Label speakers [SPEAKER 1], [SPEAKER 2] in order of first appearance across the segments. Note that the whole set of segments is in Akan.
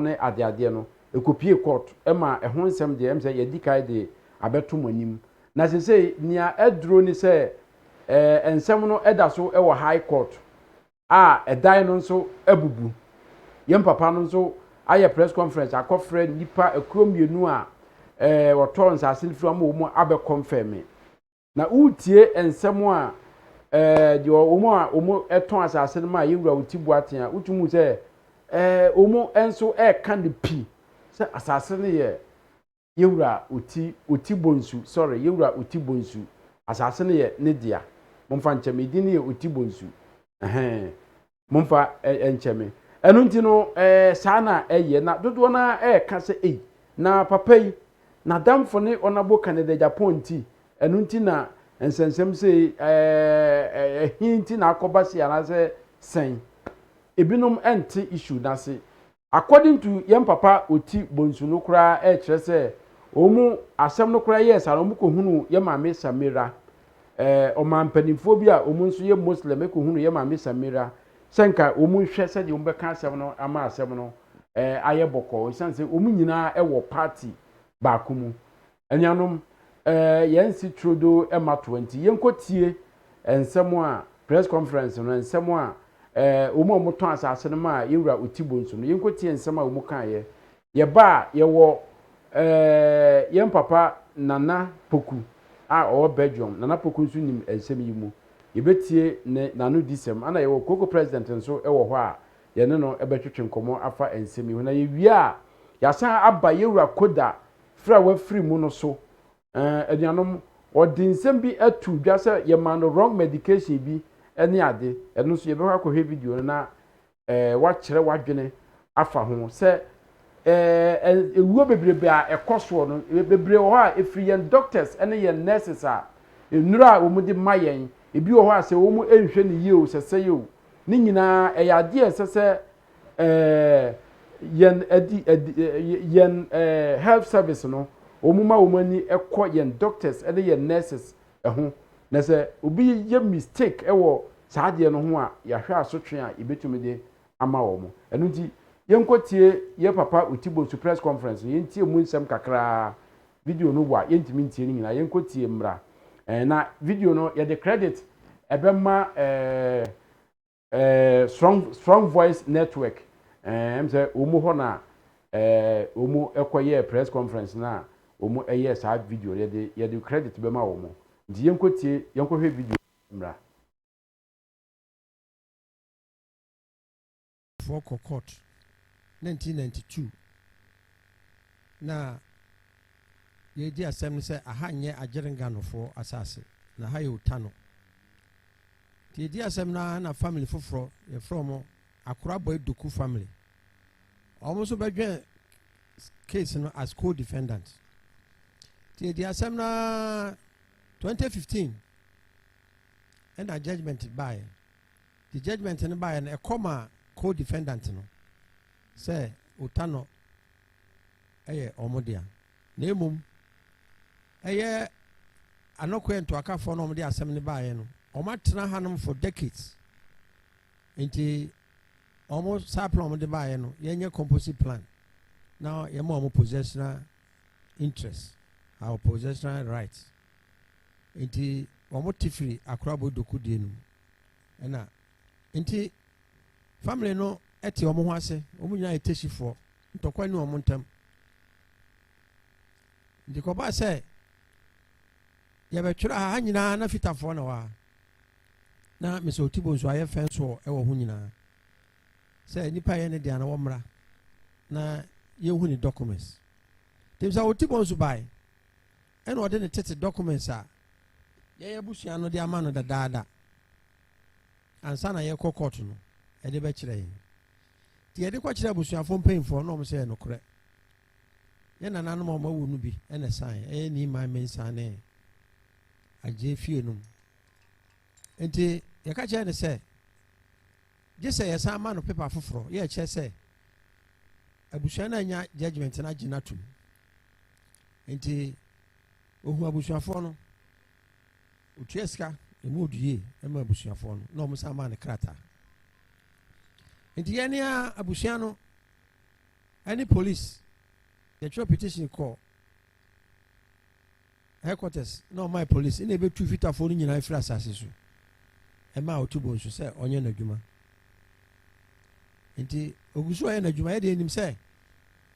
[SPEAKER 1] ne ade no ekopie court ema ehon nsem de em say yedi kai de abeto manim na sesei nia edro ni say ensem no eda so e wo high court edan no nso abubu yem papa no nso aye press conference akofre nipa ekromienu woto nsase firi mo abe confirm na utie ensem a de omo eton asase no ma yewura utibu aten utumu say omo enso kan de pi say asase no ye yewura uti bonsu sorry yewura uti bonsu asase no ye ne dia momfa ncheme di ne ye uti bonsu momfa encheme enu nti no saa na eye na dodo na ka se na papa yi na damfo ne onabo Canada Agyapong nti enu nti na ensensem se hinti na akobasi anase sen ebinom ente issue na se according to yem papa oti bonsu no kura kire se omu asem no kura yes ara omu ko hunu yem ame Samira o man panimfo bi a omu nso ye muslim ko hunu yem ame Samira senka omu hwe se de omu beka asem no ama asem no aye boko sense omu nyina wo party ba kumu enyanom yensi trodo ema 20 yenkotie ensem a press conference no ensem a omu ton asase no ma yewura otibonso no yenkotie ensem a omu kan ye ba ye wo yem papa Nana Poku o Belgium Nana Poku nso nim ensem yi mu yebetie ne nanu disem ana ye wo koko president nso wo ho a ye ne no ebetwetwe nkomo afa ensem yi ho na ye wi a yasan aba yewura koda fra wa free mu no so aduanom odinsem bi atu dwa se ye man wrong medication bi ene ade eno so ye be akɔhwɛ video na wa kyerɛ wadwene afa ho se ewuo bebrebe a ekoso no bebrebe ho a efiri yen doctors ene yen nurses a enura a omu de mayen ebi ho a se omu enhwɛ ne yie o sese ye o ni nyina eyade esese yen health service no omuma omani ekọ yen doctors ene yen nurses ho na se obi ye mistake ewo saade no ho a ya hwe asotwe a ibetumi de ama wo mo enu nti yenkotie ye papa Otibo su press conference yentie mu nsem kakra video no wa yentimi ntie ni nyina yenkotie mra na video no ye de credit ebema strong voice network say omu ho na omu ekoye press conference na omu sa video ye de credit be ma wo mo ndi yenkotie yenkohwe video mra
[SPEAKER 2] for court 1992 na ye di asem say aha nye agerengano for asase na ha ye utano ti di asem na family foforo ye from Akura Boy Doku family almost obedwen case no as co-defendant. The assembly 2015 and a judgment by the judgment and by a comma co-defendant no say utano omodia nemum anokwe to aka for no the assembly by no omatena hanum for decades into almost sample on the buy no yenye composite plan now ye more possessional interest our possessional rights enti omo tifiri Akura Boy Doku die no na enti family no eti omo ho ase omo nya eteshifo ntokwa ni omo ntam ndi ko ba say ye betwira ha nyina na fitafo na wa na Mr. Otibo nso aye fenso e wo ho nyina say nipa ye ne dia na wo mra na ye hu ni documents dem say Otibo nso bai e na ode ne tete documents a ye busua no de ama no dadaada ansa na ye court no e de be kire yin ti ye de kwa kire busua fo mpemfo no mo say no kore ye na nanu ma wu nu bi e na sign e ni ma mensa ne agye fie no enti ye ka kire ne say je say yes ama no paper foforo ye kire say abusua na nya judgment na gina tum enti ohu abusua fo no utueska emu odue ema abusua fo no na omusa ma ne krata enti ye ne abusua no any police the try petition call headquarters no my police in a bit 2 feet of phone in free assassin e ma otubo nso say onye na adwuma nti ogusu onye na adwuma e de nim say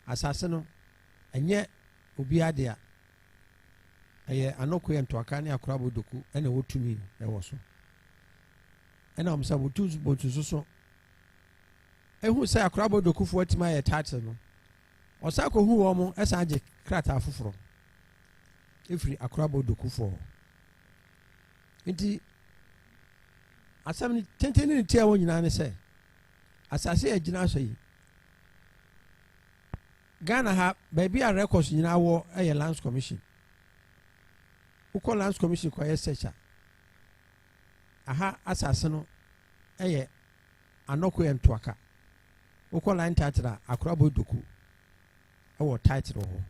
[SPEAKER 2] asase no enye obi ade a eye anoko ye ntoaka ne akora bodoku ene wotumi e wo so ena omsa botu botu so ehu say akora bodoku fo atima ye tate no osa ko hu wo mo esa age krata afoforo efiri akora bodoku fo nti asam ni tenteni ni tia wo nyina ne say asase e gina so yi Ghana ha baby a records nyina wo eye lands commission ukọ lands commission kwa ye searcher aha asase no eye anoko ye ntoaka ukọ line title akora bodoku ewo title ho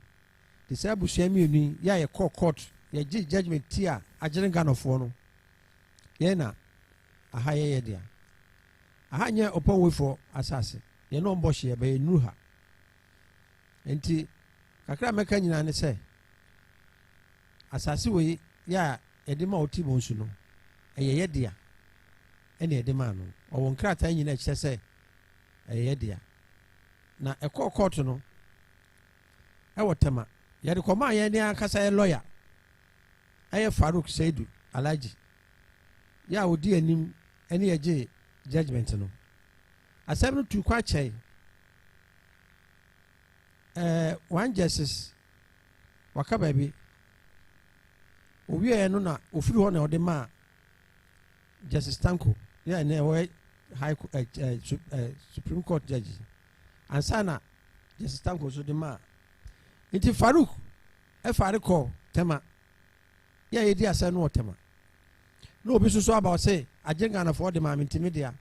[SPEAKER 2] the say busuami ni ya ye court ye judgment tia agere Ghana fo no ye na aha ye dia aha nye upon we for asase ye no mbohye ye be nu ha enti kakra meka nyina ne say asase we ya edema otibo nsu no eye dia ene edema no owo nkrata nyina kire say eye dia na court no ewo tema ye de koma ye ne akasa ye lawyer aye Farouk Saidu Alaji ya odi anim ene ye judgment no asem no tu kwa chai one justice waka baby owie no na ofiri ho na ode ma Justice Tanko ya na we high Supreme Court judge ansana Justice Tanko so de ma nti Farouk fare call tema ya yedi asa no tema no obi so about say ajenga na for de ma mentimedia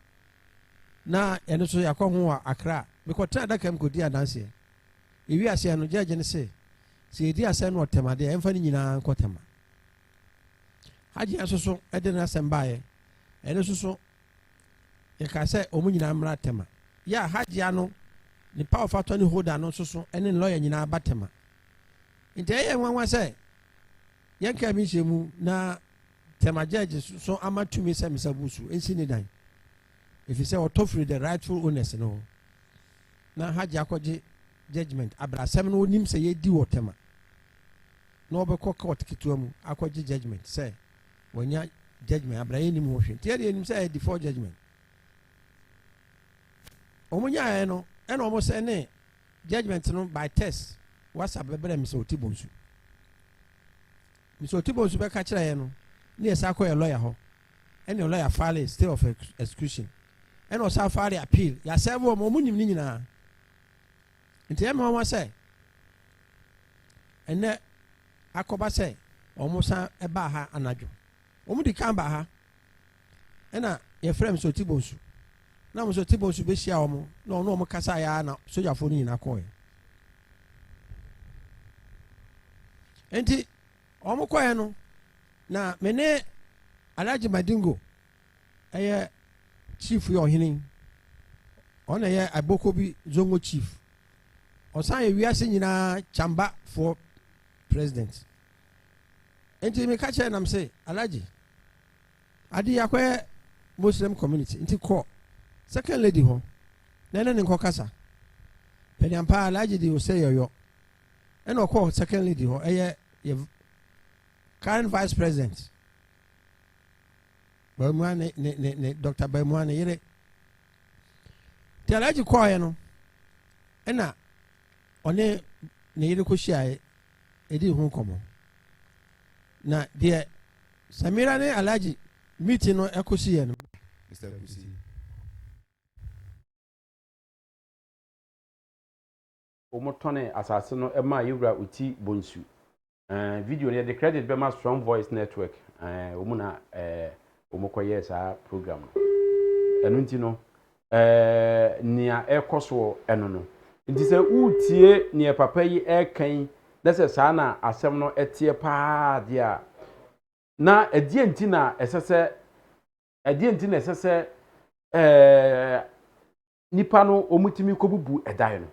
[SPEAKER 2] na ene so yakọ ho a Accra because try that kam kodi adanse ewi ase no judge ne say se yedi asa no tema de emfa ni nyina nko tema haji asoso ede na sembaye ene soso ye ka say omu nyina mra tema ya haji ano ni power factor ni holder no soso ene lawyer nyina batema nti ye nwanwa say ye nka mi shemu na tema judge so amatumi say misabusu ensi ni dan if you say otofri the rightful owners no na haji akoje judgment abrasem no nim say ye di wotema no be court kituamu akoje judgment say wonya judgment abraye ni mo hwe tie de nim say default judgment omunya no ena omo say ne judgment no by test whatsapp bebere mi so otibonsu be ka kire ye no ne esa ko ye lawyer ho ene lawyer file stay of execution ene o sa file appeal ya serve o mo nim ni nyina nti e ma say ene akoba say omo sa e ba ha anadwo omo di kan ba ha ena ye frame so tibonsu na mo so tibonsu be hia omo na ono omo kasa ya na soja fo ni na ko ye enti omo ko ye no na mene Alhaji Madingo eye chief yo hinin ona ye aboko bi zongo chief osan ye wiase nyina chamba for president enti me ka che nam say Alhaji adi yakwe Muslim community enti ko second lady ho nene ne nkokasa peniampa Alhaji di o say yoyo eno ko second lady ho eye ye current vice president Bamwane ne Dr. Bamwane yere ti Alhaji ko ye no ena one ne yere ko hia edi hu komo na de Samira ne Alhaji meeting no ekosi ye no
[SPEAKER 3] Mr. Kusi
[SPEAKER 1] omotone asase no ema yewura uti bonsu video ne the credit be ma strong voice network omuna omokoye sa program enu nti no nia ekoso eno no nti se utie ne papa yi ekan na se sa na asem no etie pa dia na edie nti na esese nipa no omutimi kobubu edan no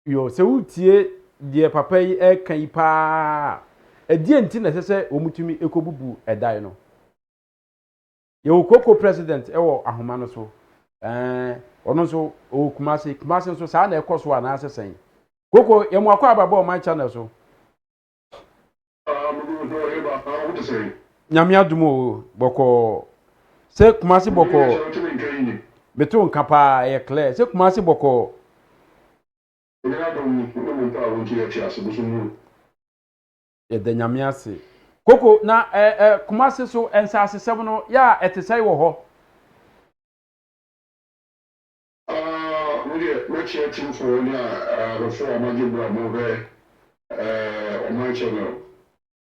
[SPEAKER 1] yo se wutie de papa yi e kan yi pa e enti na sese omutumi ekobubu edai no yo koko president e wo ahoma no so ono so o kumase so saa na ekoso ana asesen koko ye mo akwa ababa o man channel so nyame adumo boko se kumase boko beto nka pa ye clear se kumase boko ye de nyame ase koko na kumase so ensase sebe no ya etesai wo ho
[SPEAKER 3] Which year team for before I'm going to move on my channel.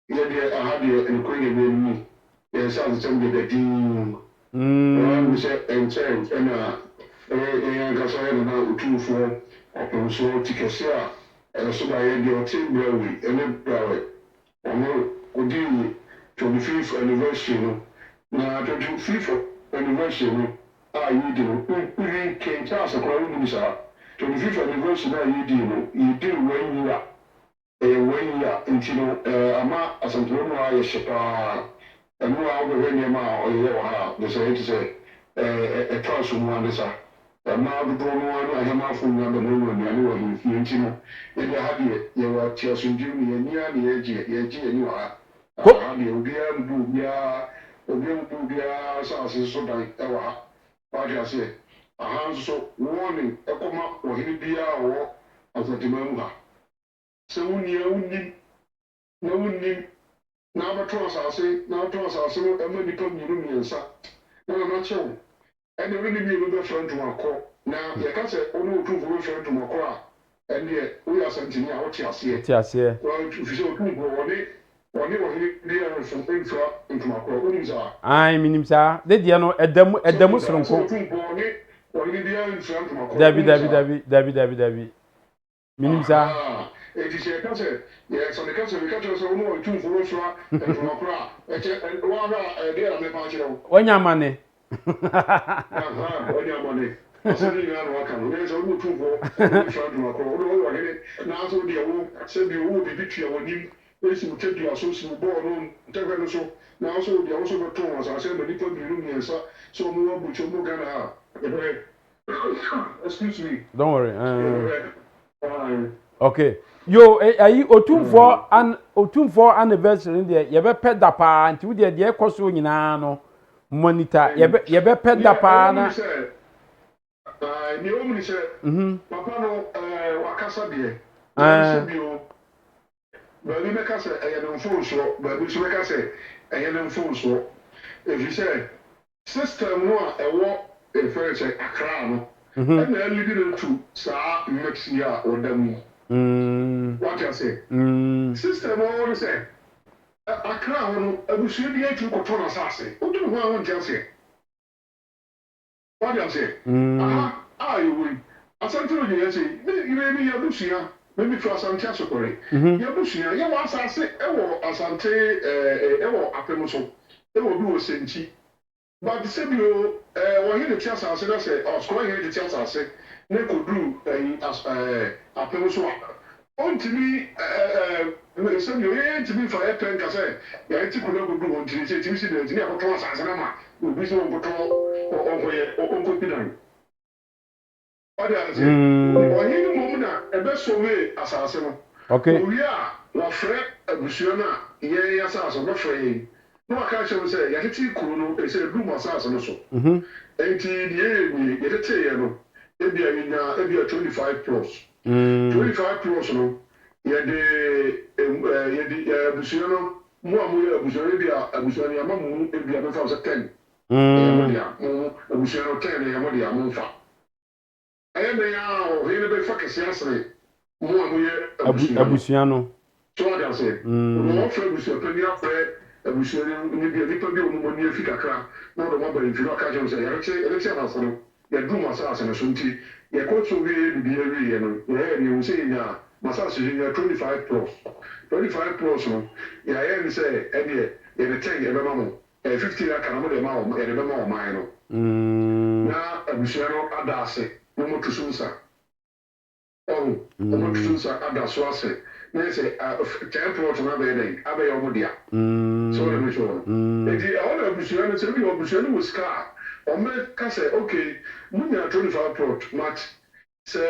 [SPEAKER 3] Yeah, I had the incredible me. Yes, I was telling the team. We said and change and because I had now 2 4 open so tickets here. And so I had your team Brawy and then Brawy. Could do 25th anniversary. Now 25th anniversary. You do. We came to us a crowd. 25th anniversary you do 1 year. 1 year until ama asantuno aye shepa. And no out of any amount or you the say to say a trust one is a now the one I have my phone number no one and you know in the habit you were chasing Jimmy and near the edge and you are. You be able to be a source so like ever. What I say, a hands so warning, a come up or he be our as a demember. So near no name. Now, trust I say, now trust I say, a medical union, sir. No, I'm not sure. And the really be a friend to my call. Now, you can say, only proof of a friend to my call. And yet, we are sending out here.
[SPEAKER 1] yes yeah
[SPEAKER 3] Well, if you so proof of it. Oni wo hiri dia from infra into my call. Oni za.
[SPEAKER 1] ai minim sa de dia no edam soronko dabi minim sa
[SPEAKER 3] Eti se ka se ye so ne ka se we ka to so no tu furo so e to makra e che wa ga de la me pa chiro
[SPEAKER 1] onya mane
[SPEAKER 3] onya mane so ni ga no aka no ne so no tu furo e so to makra o do wa hiri na so de wo se bi wo bi tua wonim esi mo tedu aso si mo ball no ntegwe no so na so de wo so be to wa sa se me nipa biru mi ensa so mo wa bu cho mo ga na excuse me
[SPEAKER 1] don't worry okay yo ayi otumfo anniversary there ye be peda pa nti wo de ekoso nyina no monitor ye be peda pa na
[SPEAKER 3] ni o mi se papa no wakasa de Baby make us a phone so, but we make us a phone so. If you say system one a walk a furniture a crown, and then leading to sa next year or them. What you say? System one say a crown, a we should be able to control assassin. What do you want to say? What you say? You will. I said to you, you may be a bushia. Maybe for Asante Asokore. Yabushia, ya wa asase ewo Asante ewo apemuso. Ewo bi wo senti. But the same you when you the chance asase na say score here the chance asase na ko do apemuso. Ontimi me say you ntimi for apen ka say ya enti ko na ko do ontimi say timi si de ntimi akoto asase na ma. Obi so onkoto onkoye onkopidan. Okay.
[SPEAKER 1] Okay.
[SPEAKER 3] La frère Busiona, ya sa no frère. No aka che say ya titi kuru no e say du ma sa no so. Enti die ni ye tete ye no. E bia nya e bia 25 plus. 25 plus no. Ye de Busiona mo amu ye Busiona bia Busiona ya mamu e bia be fa 10. Mo dia mo Busiona 10 ya mo dia mo fa. Ebe ya o hele be focus ya sere mo amuye
[SPEAKER 1] abusua no
[SPEAKER 3] so ada se mo fa abusua pe ni afre abusua ni bi nipa bi o mo ni afi kakra na do mo ba nfi no ka je se ya che na so no ya du ma sa se no so nti ya ko so bi bi ye no ya ni o se nya masa se nya 25 plus no ya ye ni se e de ye de 10 ye be ma mo 50 ya kana mo de ma o ye de be ma o mai no na abusua no ada se mo to sunsa. Oh, ho ɔmo tutu nsa ada so ase na sɛ 10 plot na bɛyɛ dɛn abɛyɛ ɔmo dia so na me so enti ɛwɔ na abusua no sɛ bi abusua no wɔ sika ɔmo ka sɛ okay munya 25 plot but sɛ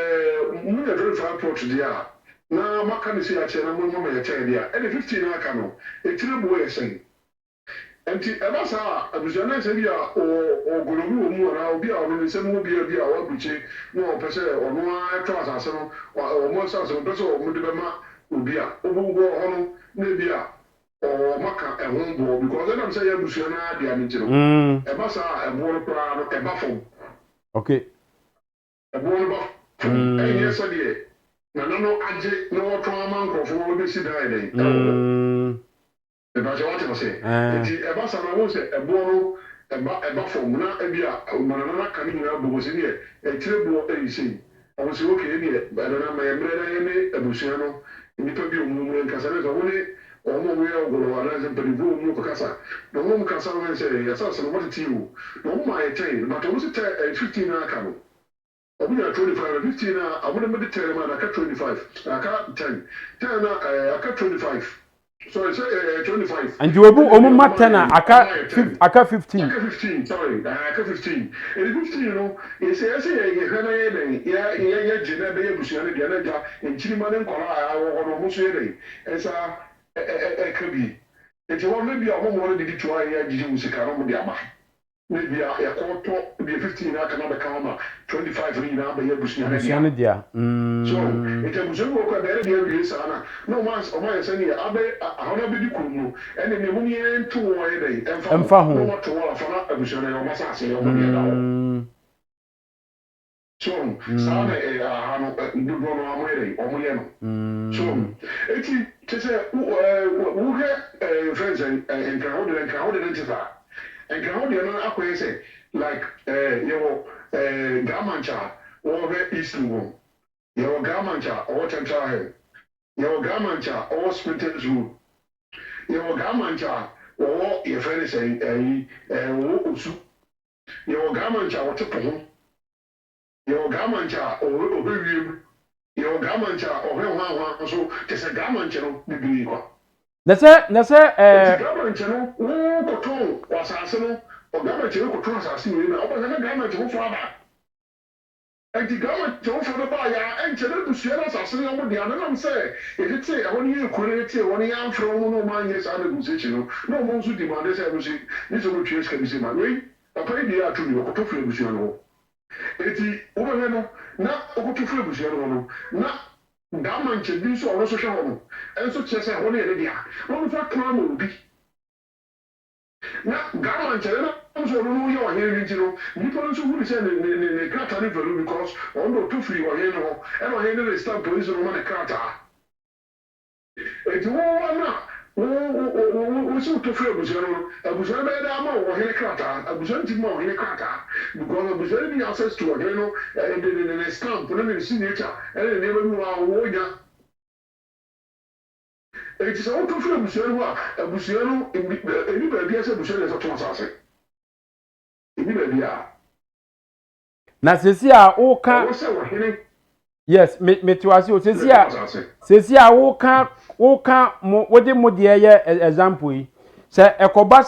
[SPEAKER 3] munya 25 plot dia na maka ne si akyɛ na mo mo yɛ kyɛ dia ɛne 15 na aka no etire bo yɛ sɛn enti ɛba saa abusua na sɛ bi a ogolobi wɔ mu na obi a ɔno ne nsɛm obi a wabuche na ɔpɛ sɛ ɔno atɔ asase no ɔmo asase no pɛ sɛ ɔmo de bɛma obi a obugo hɔ no na bi a ɔmaka ɛho bo because ɛnam sɛ yɛ abusua na ade ame nti no ɛba saa ɛbo no koraa no ɛba fam
[SPEAKER 1] okay
[SPEAKER 3] ɛbo no ba ɛnyɛ sɛ deɛ na no agye na wɔtɔn ama nkurɔfoɔ wɔbɛsi dan dɛn ɛbɛkyɛ wɔte mo sɛ nti ɛba saa na wɔn sɛ ɛboɔ no ɛba fam na ebi a ɔmanana naka ne nyinaa bɔ wɔsi neɛ ɛtire boɔ ɛyi sei ɔmo sɛ oke neɛ ɛnana mɛ mmerɛ na yɛ ne abusua no nipa bi ɔmo mu nkasa ne sɛ wɔn ne ɔmo yɛ ɔgɔlɔ anaasɛ mpanyinfoɔ ɔmo kasa na ɔmo kasa wɔn sɛ yɛsɛ asɛm wɔte ti o na ɔmo ayɛ tɛn but ɔmo sɛ tɛ 15 na aka no ɔmo yɛ 25 15 na ɔmo de mo de tɛn ma na aka 25 aka 10 na aka 25 sorry say 25
[SPEAKER 1] and you obu ma 10 aka 15
[SPEAKER 3] aka 15 sorry aka 15 and 15 no you say yɛ hwɛ na yɛ den yɛ gye na bɛyɛ busua no deɛ na gya nkyirima ne nkɔla a wɔwɔ no so yɛ den ɛsa ɛka bi nti wɔn no bi a wɔn mo de to ayɛ agye mu sika no mo de aba maybe a yɛkɔtɔ bi 15 na aka na bɛka ho ma 25 ne nyinaa bɛyɛ busua no dia so nti busua no kɔ dɛrɛ deɛ wie saa na ɔmo ayɛ sɛ ne abɛ ahona bɛdi kurom no ɛne ne mo ne yɛnto wɔ yɛ dɛn ɛmfa ho na ɔmo to wɔ afa na abusua no yɛ ɔmo asase yɛ ɔmo deɛ da hɔ so saa na aha no dodoɔ no ɔmo yɛ dɛn ɔmo yɛ no so eti te sɛ wohwɛ fɛnsɛ nkraho de ne nte saa nkraho deɛ no akɔyɛ sɛ like yɛwɔ gamancha wɔhwɛ eastern wɔ yɛwɔ gamancha ɔwɔ central hill yɛwɔ gamancha ɔwɔ sprinters road yɛwɔ gamancha ɔwɔ yɛfrɛ ne sɛ ɔwɔ osu yɛwɔ gamancha ɔte po ho yɛwɔ gamancha ɔhwɛ wiem yɛwɔ gamancha ɔhwɛ hwanhwan nso te sɛ gamancha no bebree kwa
[SPEAKER 1] nɛsɛ
[SPEAKER 3] gamancha no wɔkɔtɔn asase no gamancha no kɔtɔn asase wei na ɔbɛsɛ na gamancha ho fo aba nti gamancha ho fo no ba ya ɛnkyɛ na busua no asase no ɔmo de anenam sɛ ɛtete ɛhɔ no yɛ kuro no yɛte ɛhɔ no yɛamfrɛ ɔmo na ɔmo anyɛ saa negotiation no na ɔmo nso di made sɛ ɛno so ne sɛ ɔmotwa sika bi sɛ ma wei papa yi deɛ ato ne ɔkɔtɔ firi abusua no hɔ nti wobɛhwɛ no na ɔkɔtɔ firi abusua no hɔ no na gamancha bi nso ɔno so hwɛ hɔ no ɛnso kyerɛ sɛ ɛhɔ no yɛ ne dea na ɔno fa kra ma obi na gamancha no nso ɔno no yɛ ɔhene no nti no nnipa no nso huru sɛ ne krataa no value because ɔno na ɔtɔ firi ɔhene no hɔ ɛna ɔhene no stamp polisi no ma ne krataa enti wɔwɔ no a wɔsi wotɔ firi abusua no abusua no bɛyɛ dɛ ama ɔhene krataa abusua no ti ma ɔhene krataa because abusua no bi access to ɔhene no ne stamp no ne signature ɛne ne nneɛma bi wɔ a wɔnya eti sɛ wotɔ firi abusua no hɔ a abusua no ebi baabi a sɛ abusua no yɛ sɛ tɔn asase ebi baabi a
[SPEAKER 1] na sesi a woka
[SPEAKER 3] wɔsɛ ɔhene
[SPEAKER 1] yes me to ase o sesi a woka mo wode mo de yɛ example yi sɛ ekoba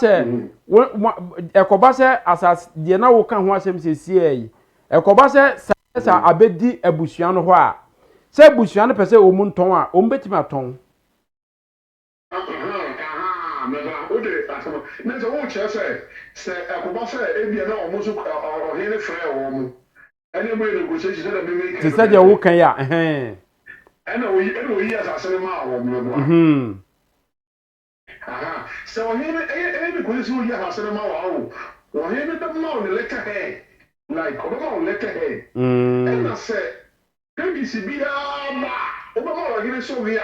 [SPEAKER 1] sɛ asas de na woka ho asɛm sesi yi ekoba sɛ sa abedi abusua no hɔ a sɛ abusua no pɛ sɛ omu ntɔn a omu betimi atɔn
[SPEAKER 3] na sɛ wɔkyerɛ sɛ ekoba sɛ ebia na ɔmo so ɔhene frɛ wɔn ɛne mo negotiation sɛ na bɛmɛ
[SPEAKER 1] te sɛ deɛ woka ya
[SPEAKER 3] ɛna oyi asase no ma wɔn mo sɛ ɔhene ɛyɛ negotiation oyi asase no ma wɔn ɔhene bɛ ma wɔn letterhead like ɔbɛma wɔn letterhead ɛna sɛ kbc biara ma ɔbɛma ɔhene so wia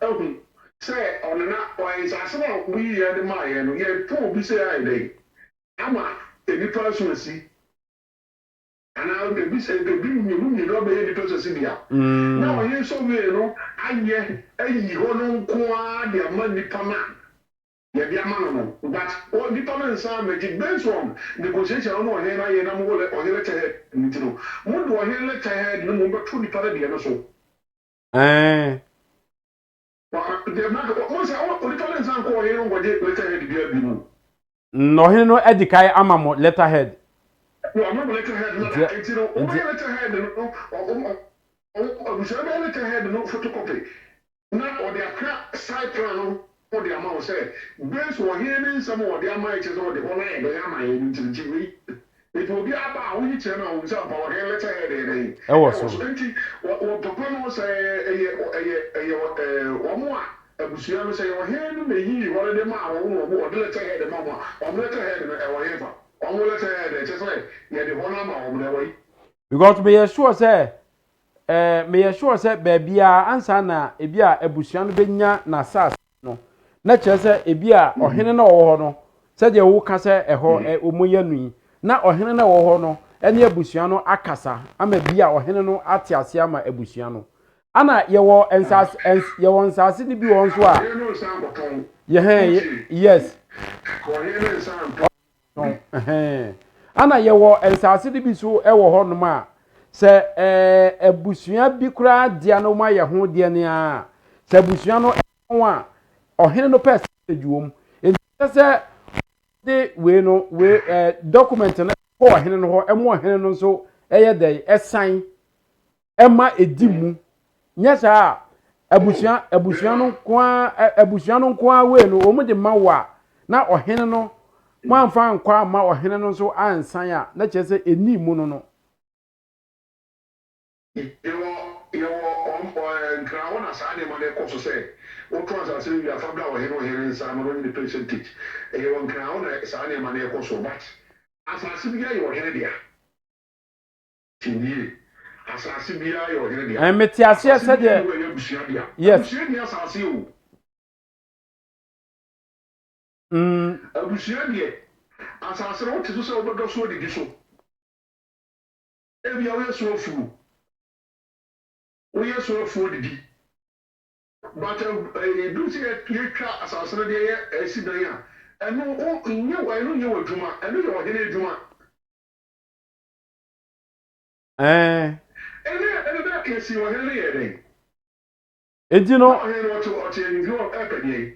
[SPEAKER 3] ɛhu sɛ ɔnana ɔyɛ asase no a oyi yɛ de ma yɛ no yɛ pɔn bi sɛ ayɛ dɛ ama nipa so asi ana ebi sɛ ebi mmienu ɔbɛyɛ nipa so asi bia na ɔyɛ so wia no ayɛ ayi hɔ no nko ara de ama nipa na yɛde ama no but nipa no nsa amagye based on negotiation no ɔhene ayɛ na mo ɔhene letterhead nti no mo de ɔhene letterhead no mo bɛto nipa no deɛ no so
[SPEAKER 1] No he no edikai amamo letterhead.
[SPEAKER 3] No, I'm not letterhead. It's letterhead. Letterhead no photocopy. Now or their side plan or the amount say based on hearing some of the amount is or the one I am into the TV. It will be about which channel was up our letterhead.
[SPEAKER 1] I was so.
[SPEAKER 3] What Papa was one more. Abusuano say your hand may he one of them out or letterhead the mama or letterhead or whatever. On letterhead just like yeah the one on the way.
[SPEAKER 1] Because me sure say me sure say baby ansa na ebi a ebusua no benya na sas no na kire say ebi a ohene na wo ho no se de wo ka say eho omoya nui na ohene na wo ho no ene ebusua no akasa ama bi a ohene no ate ase ama ebusua no ana ye wo ensas ye wo nsase ni bi won so a yes ana ye wo ensase ni bi so e wo ho no ma se ebusua bi kura dia no ma ye ho dia ne a se ebusua no ho a ohene no pese eduom enti se de we no we document no ho ohene no ho emo ohene no so eye dey esan ema edimu nya sa ebusua no kwa we no omu de ma wa na ohene no manfa nkwa ma ohene no so ansan a na chese eni mu no
[SPEAKER 3] Crown as I am on the say, what was I you have found out here in some of the percentage. A one crown as I am on the course so much. As I see your head here. As I see your head here.
[SPEAKER 1] And Metiasia said, yes.
[SPEAKER 3] As I said, what is so about so did you so? Every hour so full. We are so full did you. But do see a clear car as I said, I see there. And no, in your way, you were Juma, and you were in Juma. And that is your head.
[SPEAKER 1] And you know,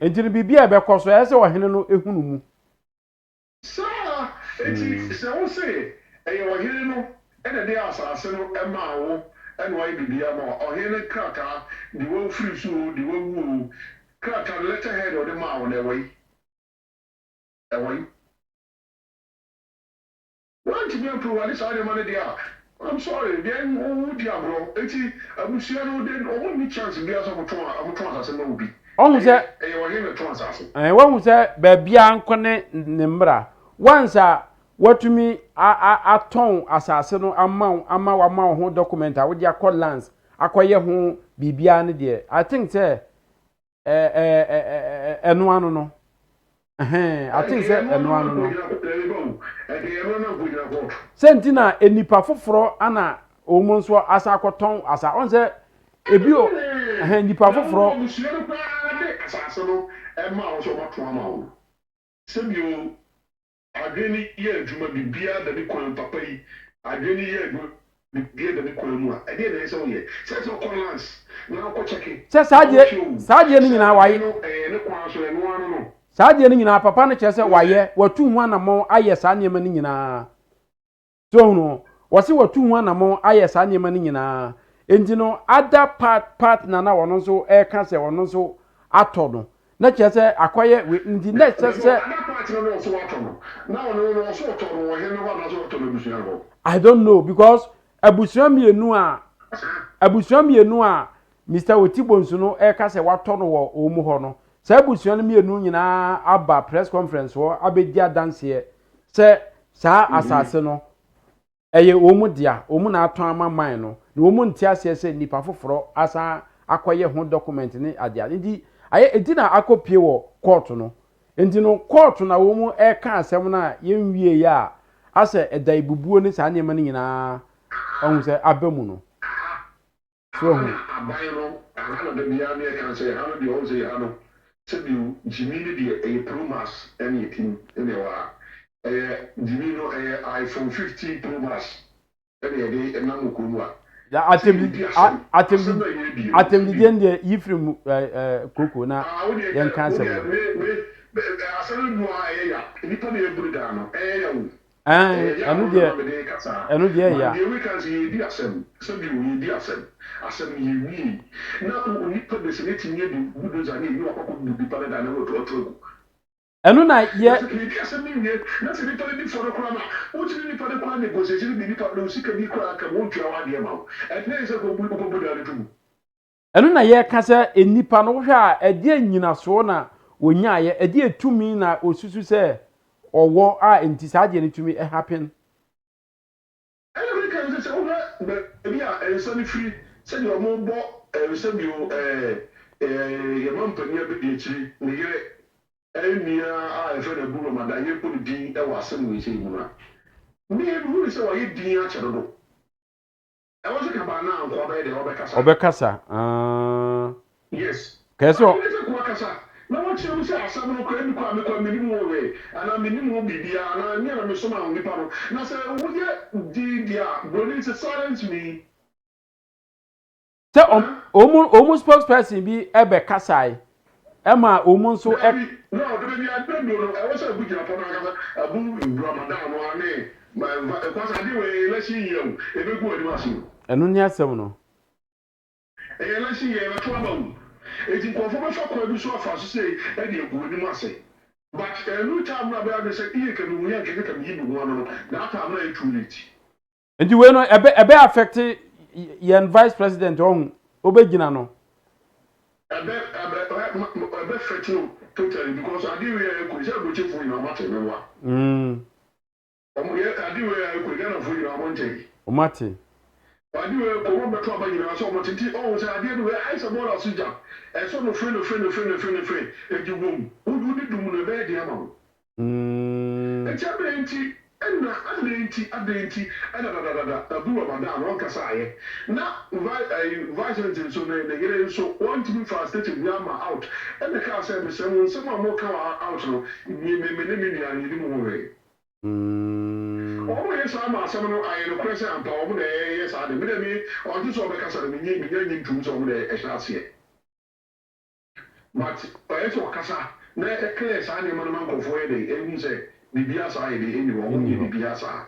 [SPEAKER 1] and you be a back so as or Heno ehunu.
[SPEAKER 3] Sir, so say, and you were here, and a day as I said, Emma. And why be the amount or any cracker, the world free so the world woo cracker letterhead or the mouth on their way. Away. Why to be approved this other money there? I'm sorry, then oh dear bro. I will see then only chance to be as I'm trying as a movie.
[SPEAKER 1] Almost that
[SPEAKER 3] you were here a transaction.
[SPEAKER 1] And one was that baby uncle Nimbra. Once what to me a ton assassin amount ho document I would ya call lance acquire ho bibia ne de I think say eno ano no I think say eno ano no sentina enipa foforo ana omo so asa akoton asa on say ebi o enipa foforo
[SPEAKER 3] assassin no e ma o so ma to ama o sebio adwene ye adwuma bibia da ne kwan papa yi adwene ye adwuma bibia da ne kwan mu a ade na so ye se so collance na ko checking
[SPEAKER 1] se saje ni nyina waye
[SPEAKER 3] ne kwan so eno ano no
[SPEAKER 1] saje ni nyina papa ne chese waye watu hu anamo aye sa ne ni nyina so no wose watu hu anamo aye sa ne ni nyina enti no other part na wono so e ka se wono so ato no na chese akoye ndi na chese I don't know because abusua mienu a Mr. Otibonsu no e ka se wato no wo omu ho no se abusua no mienu nyina aba press conference wo abedi adanse se sa asase no eye omu dia omu na aton amaman no na omu ntiase se nipa foforo asa akoye ho document ni adia ndi aye edina akopie wo court no enti no court na wo mu e ka asem na yenwie ya ase eda ibubuo ni sa ne mani nyina ohun se abamu no so hu
[SPEAKER 3] abayro ana de bia ne kan se ana de o se ana se bi jimini de e promas any thing anywhere jimino iPhone 15 Pro Max ene de na mo ko mu a
[SPEAKER 1] Atemdi ende yifrim koko na yen cancer
[SPEAKER 3] asem no ya nipa na eburda no ya wo
[SPEAKER 1] enu de ya
[SPEAKER 3] we can see di asem so bi we di asem ye wi na nipa de se neti nye di budoza ni ni wakoko bi pa da na wo to
[SPEAKER 1] enu na ye
[SPEAKER 3] asem ni nye na se nipa de foro kra na wo ti nipa de kwa negotiation bi nipa de sika bi kra ka wo twa wa de ma e na se ko bu da le tu
[SPEAKER 1] enu na ye ka se enipa no hwe a ede anyina so na onya ye ede etumi na osusu se owo a enti saade ne tumi e happen
[SPEAKER 3] every can say over be a sunny free say your mo bo say you your mom panya be di chiri ne yere enia a e fe na bu ma da ye ko di e wa asem we say mu na me e bu say wa ye din a chere do e wo se ka ba na anko ba ye de
[SPEAKER 1] obekasa
[SPEAKER 3] yes
[SPEAKER 1] keso
[SPEAKER 3] na what you say asem no ko eni ko me ko minimum we ana minimum bibia ana nia na me so ma nipa no na say wo ye di dia body say silence me
[SPEAKER 1] se omu spokesperson bi ebe kasai ema omu nso
[SPEAKER 3] no de bi addo no e wo say bu jira pona kasa abu ramadan no ane ma kwasa di we election year e be go odi maso
[SPEAKER 1] enu ni asem no
[SPEAKER 3] election year na to abawu eti ko fo be fa ko bi so afa so say e de go odi maso but no time na be ade say iye ka mu ya ke ka mi bi go no na ta na e too late
[SPEAKER 1] enti we no ebe affect yen vice president on obegina no
[SPEAKER 3] ebe fetio totally because I did we ko je go chefu na mate me wa omo ye adi we ko gana fu na monte
[SPEAKER 1] o mate
[SPEAKER 3] adi we ko mo beto abanyina so mo titi o se adi we ai se bola suja e so no free e jubum udu di dum no be di ama e chabrenti enna adenti da abu ramadan on kasaye na vice so na yere so want to be frustrated we am out and the car say me say some more come out no me ni mo we yes am asem no aye no kwese ampa omo na yes ade me dem o ju so be kasa me nyi ntum so omo na e hase but so kasa na e clear sa ne man nkofo ye dey e hu say bibia sa ye dey eni wo bibia sa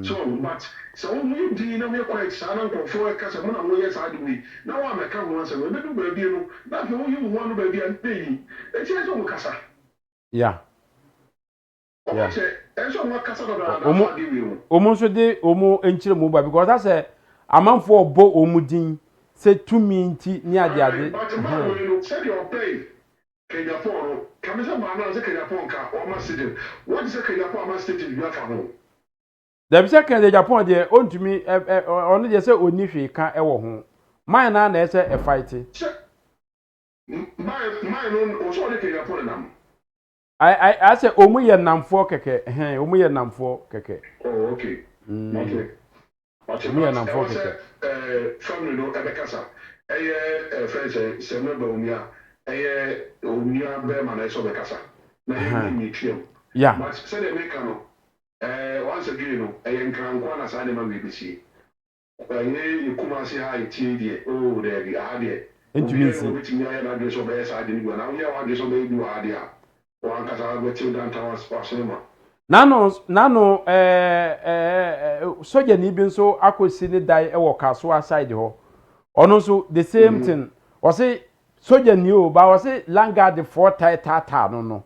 [SPEAKER 3] so but so we di na me quite sa na nkofo e kasa mo na mo yes ade we na wa me ka ho say we do ba bi no na fe wo yi mo no ba bi an dey e ti so mo kasa
[SPEAKER 1] yeah
[SPEAKER 3] omo
[SPEAKER 1] so de omo enchire mo ba because I say amanfo obo omu din say to me nti ni ade
[SPEAKER 3] but man say your pay Agyapong can say man na say Agyapong ka o ma stadium what is Agyapong ma stadium you afa ho
[SPEAKER 1] da bi say kan Agyapong de ontumi onu de say oni hwe ka e wo ho man na say e fight
[SPEAKER 3] man no o so de Agyapong na
[SPEAKER 1] I say omu ye namfo keke omu ye namfo keke
[SPEAKER 3] oh okay okay omu
[SPEAKER 1] ye namfo keke
[SPEAKER 3] family no ebekasa friends se me ba omia omia be ma na so bekasa na ni twem
[SPEAKER 1] yeah
[SPEAKER 3] but say the make no once again no nkranko na sa de ma BBC Kumasi ha iti die oh there be ade
[SPEAKER 1] entumi si
[SPEAKER 3] bitimi ya na de so be sa de ni gwa na ya wa de so be du ade a
[SPEAKER 1] nano soja ni bi nso akosi ne dai e wo kaso aside ho ono nso the same thing o say soja ni o ba o say langard for tata no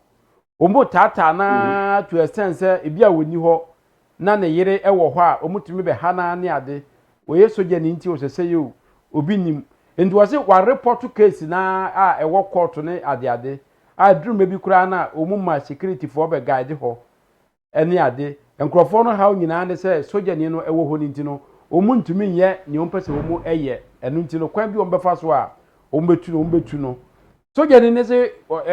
[SPEAKER 1] ombo tata na to extent say e bia woni ho na ne yere e wo ho a omutumi be hana ne ade oye soja ni nti o se yo obi nim enti o say wa report case na a e wo court ne ade adru mebi kura na omuma security for be guide ho eni ade enkrofo no hawo nyina ne se soja ni no ewo ho ni ntino omuntumi nye ni ompese omu eye enu ntino kwan bi ombefa so a ombetu no soja ni ne se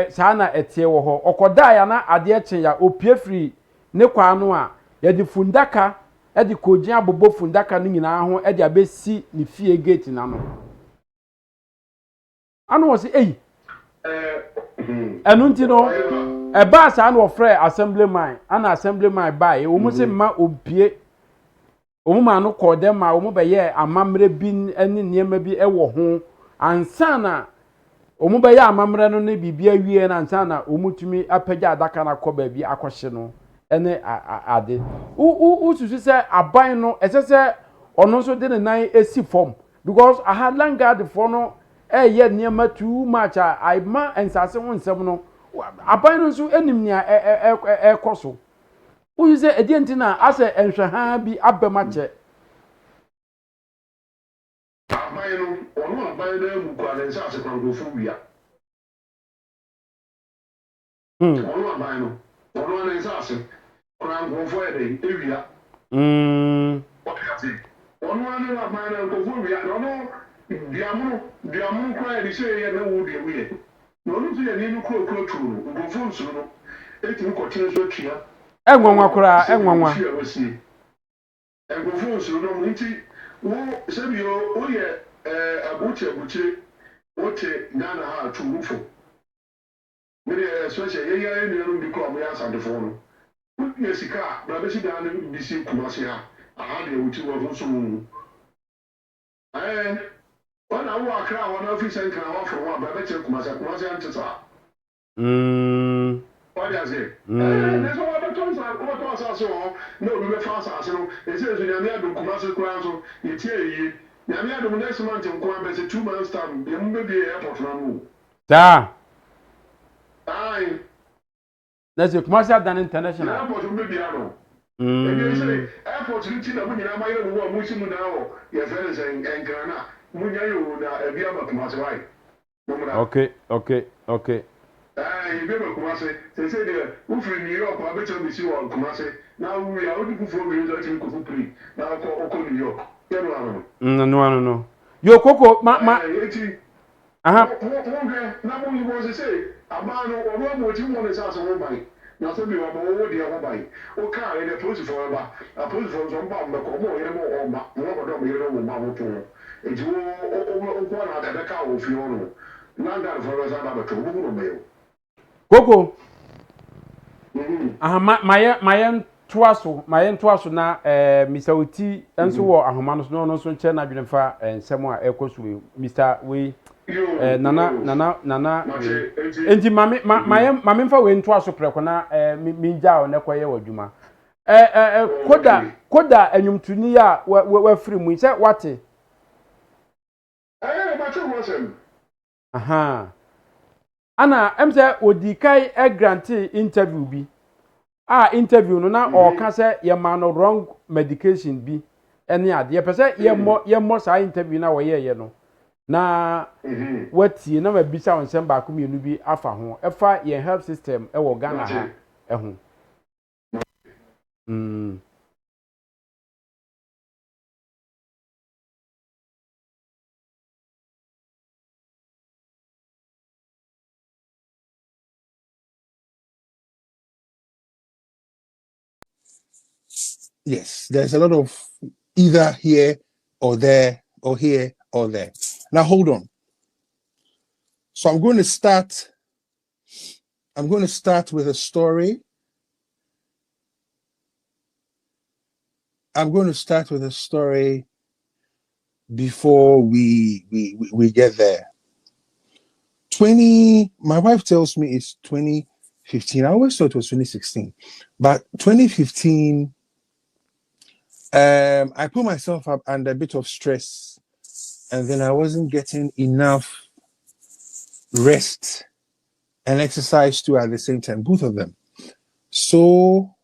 [SPEAKER 1] saa na etie wo ho okoda ya na ade echen ya opie free ne kwa no a ya di fundaka e di kojin abobo fundaka no nyina ho e di abesi ni fie gate na no anu wo se enu ntino e ba sa na ofre assemblyman ana assemblyman ba e wo mu se ma opie Omuma no call them ma omo be ye amamre bi ene niema bi ewo ho ansa na omo be ye amamre no ne bibia wie na ansa na omutumi apagya adaka na kɔ ba bi akɔhye no ene ade u susu se aban no esese ono so de ne nan esi form because aha landguard for no ye niema too much I ma ensase ho nsɛm no aban no so enim nia ekoso u say edienti na ase enhwe ha bi abemache
[SPEAKER 3] aban no ono aban na mu kwa ne nsase kwa gofu wia ono aban no ono ne nsase kwa gofu ewia ono ne aban na gofu wia ono diamu kwa edi se ye na wo de wie no no se ye ni kro turu gofu nsu no eti ko tire so tua
[SPEAKER 1] enwanwa kura enwanwa
[SPEAKER 3] gofu nsu no mu nti wo sebio wo ye abuche wote Ghana ha tumufo mere especially ye ni no bi ko mo ya sande fo no wo sika bra be si Ghana bi si kumase ha aha de wuti wo so mu wana wo akra wana office nkra wa fo wa bra be che kumase antesa what does it there's what the tons are what was so no we be fast as no it says you na do kumase kura so ye tie yi na me adom next month nko am be 2 months time dem be be airport na no
[SPEAKER 1] ta
[SPEAKER 3] ai
[SPEAKER 1] na se commercial dan international
[SPEAKER 3] airport be be ano e say airport ni ti na mu nyina ma yere wo mu si mu na wo ye fere say enkana mu nya yo na e bi aba kumase wai
[SPEAKER 1] okay
[SPEAKER 3] ai be be kumase say de wo free New York abeto be si wo kumase na wo ya wo di ku fo be so ti ku fu pri na ko New York
[SPEAKER 1] no. Yo Coco, ma.
[SPEAKER 3] Aha. Na mo you was say, amano obo mo ti mo ne sa so ban. Na so bi wo wo de ho ban. O ka e de police for ba. A police for so ba mo ko mo yere mo o ma. Mo ko do mo yere mo ma mo to. E ji o ko na da ka o fi ono. Na da for so ba to mo mo yo.
[SPEAKER 1] Coco. Aha mayen twaso na misauti enso wo ahoma no so nche na dwenfa ensem a ekoso Mr. we nana enti mame mfa we ntwaso preko na minja o ne koye wadwuma koda anwumtuni a wa free mu se wate
[SPEAKER 3] ba cho mo sem
[SPEAKER 1] aha ana emse odikai grant interview bi interview no na o ka se ye man no wrong medication bi ene ade ye pese ye mo sa interview na wo ye no na wati na ma bisa wonsem ba ko mienu bi afa ho efa ye health system e wo Ghana ha ho
[SPEAKER 4] Yes, there's a lot of either here or there or here or there. Now hold on. So I'm going to start with a story. I'm going to start with a story before we get there. My wife tells me it's 2015. I always thought it was 2016, but 2015. I put myself up under a bit of stress, and then I wasn't getting enough rest and exercise too at the same time, both of them. So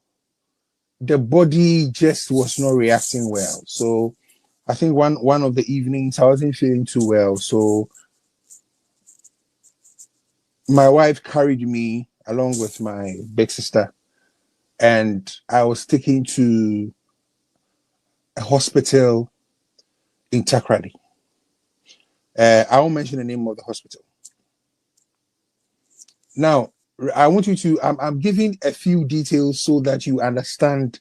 [SPEAKER 4] the body just was not reacting well. So I think one of the evenings I wasn't feeling too well. So my wife carried me along with my big sister, and I was taken to a hospital in Takrady. I won't mention the name of the hospital. Now, I want you to, I'm giving a few details so that you understand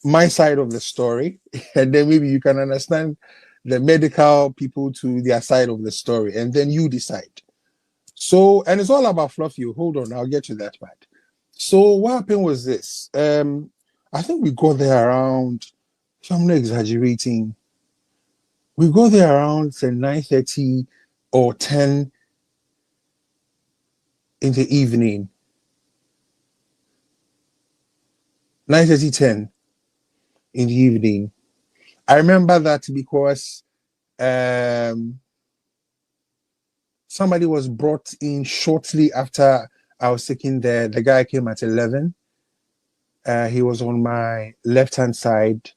[SPEAKER 4] my side of the story, and then maybe you can understand the medical people to their side of the story, and then you decide. So, and it's all about Fluffy. Hold on, I'll get to that part. So what happened was this. I think we got there around if I'm not exaggerating, we go there around say 9:30 or 10 in the evening. 9:30, 10 in the evening. I remember that because somebody was brought in shortly after I was taken there. The guy came at 11. He was on my left-hand side,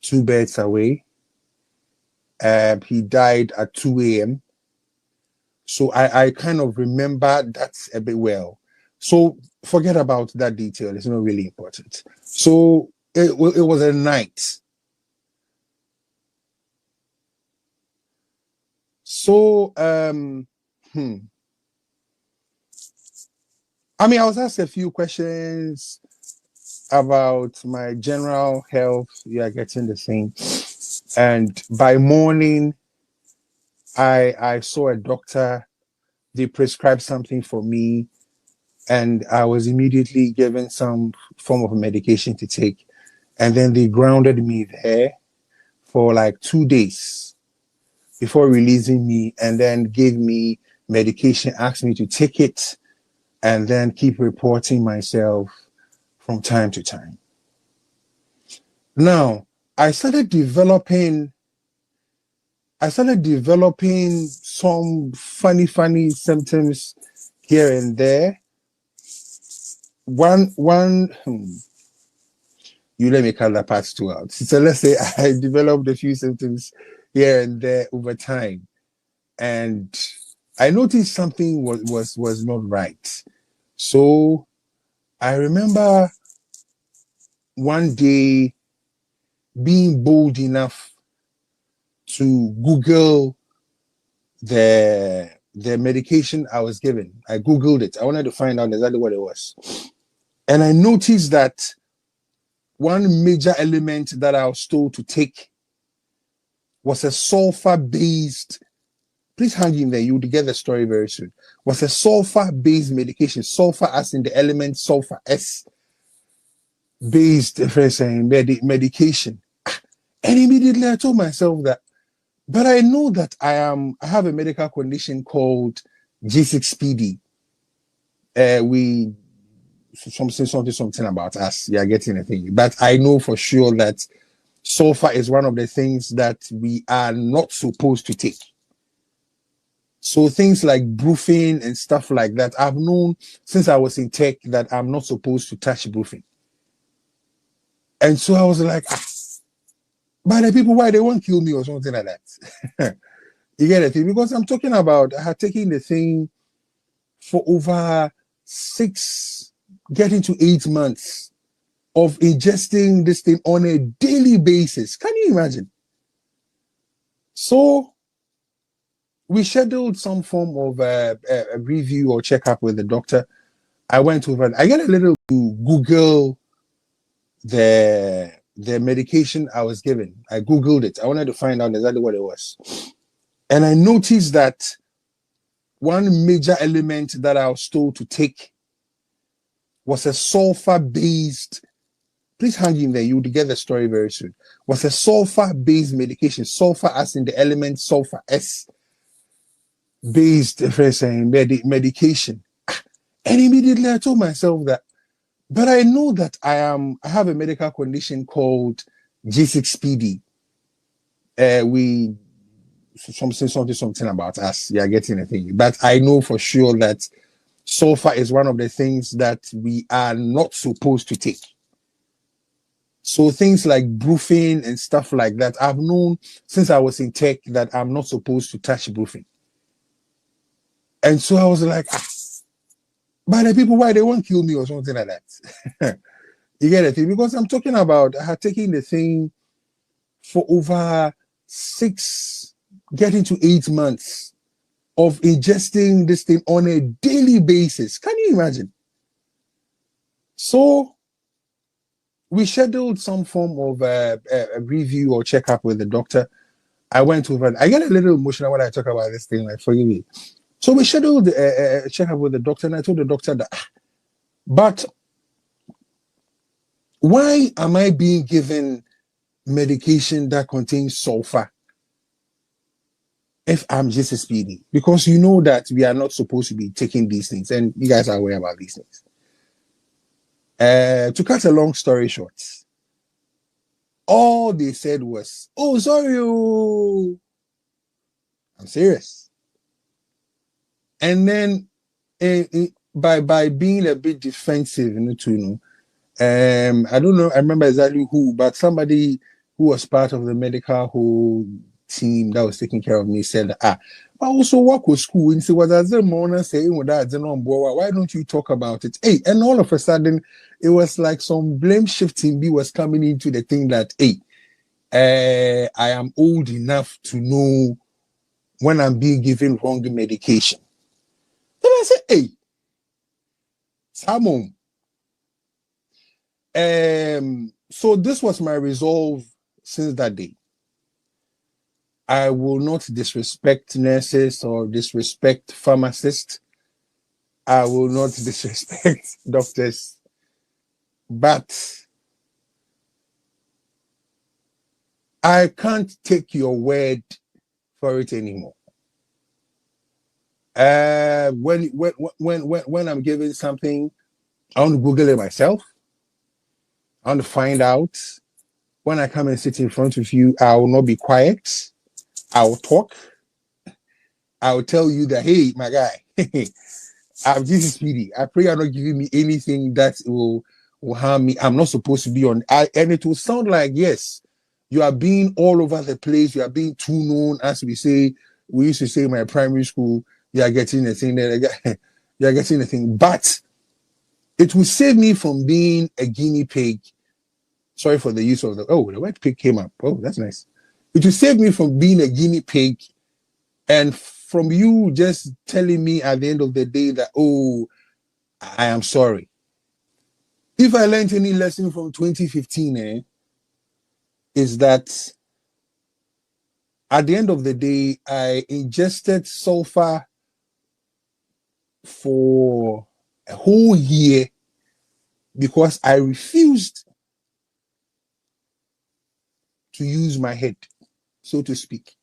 [SPEAKER 4] 2 beds away. He died at 2 a.m. So I kind of remember that a bit well. So forget about that detail. It's not really important. So it was a night. So I mean, I was asked a few questions about my general health. You are getting the same. And by morning, I saw a doctor. They prescribed something for me, and I was immediately given some form of medication to take. And then they grounded me there for like 2 days before releasing me, and then gave me medication, asked me to take it, and then keep reporting myself from time to time. Now, I started developing some funny symptoms here and there. One, you let me cut that part two out. So let's say I developed a few symptoms here and there over time, and I noticed something was not right. So I remember one day being bold enough to Google the medication I was given. I Googled it. I wanted to find out exactly what it was. And I noticed that one major element that I was told to take was a sulfur-based, please hang in there, you will get the story very soon, was a sulfur-based medication, sulfur as in the element sulfur, S-based medication. And immediately I told myself that, but I know that I have a medical condition called G6PD. Something about us. You are getting a thing. But I know for sure that sulfur is one of the things that we are not supposed to take. So things like brufen and stuff like that, I've known since I was in tech that I'm not supposed to touch brufen. And so I was like, but the people, why they won't kill me or something like that? You get it? Because I'm talking about, I had taken the thing for over 6, getting to 8 months of ingesting this thing on a daily basis. Can you imagine? So we scheduled some form of a review or checkup with the doctor. I went over, I get a little to Google the medication I was given. I Googled it. I wanted to find out exactly what it was. And I noticed that one major element that I was told to take was a sulfur-based, please hang in there, you will get the story very soon, was a sulfur-based medication, sulfur as in the element sulfur, S-based medication. And immediately I told myself that, but I know that I have a medical condition called G6PD. Something about us. You are getting a thing. But I know for sure that sulfur is one of the things that we are not supposed to take. So things like brufen and stuff like that, I've known since I was in tech that I'm not supposed to touch brufen. And so I was like, but the people, why they won't kill me or something like that? You get it? Because I'm talking about, I had taken the thing for over 6, getting to 8 months of ingesting this thing on a daily basis. Can you imagine? So we scheduled some form of a review or checkup with the doctor. I went over, I get a little emotional when I talk about this thing, like, forgive me. So we scheduled a checkup with the doctor, and I told the doctor that, but why am I being given medication that contains sulfur if I'm just a speedy? Because you know that we are not supposed to be taking these things, and you guys are aware about these things. To cut a long story short, all they said was, "Oh, sorry, oh. I'm serious." And then by being a bit defensive, I don't know, I remember exactly who, but somebody who was part of the medical whole team that was taking care of me said, I also work with school. And so, what I said, why don't you talk about it? Hey, and all of a sudden, it was like some blame shifting B was coming into the thing that, hey, I am old enough to know when I'm being given wrong medication. Then I said, hey, Simon. So this was my resolve since that day. I will not disrespect nurses or disrespect pharmacists. I will not disrespect doctors. But I can't take your word for it anymore. When I'm given something, I want to Google it myself. I want to find out. When I come and sit in front of you, I will not be quiet. I will talk. I will tell you that, hey, my guy, I'm just speedy. I pray you're not giving me anything that will harm me. I'm not supposed to be on. And it will sound like, yes, you are being all over the place. You are being too known, as we used to say in my primary school, you are getting the thing that you are getting the thing. But it will save me from being a guinea pig. Sorry for the use of the word pig came up. Oh, that's nice. It will save me from being a guinea pig and from you just telling me at the end of the day that, oh, I am sorry. If I learned any lesson from 2015, is that at the end of the day, I ingested sulfur for a whole year because I refused to use my head, so to speak.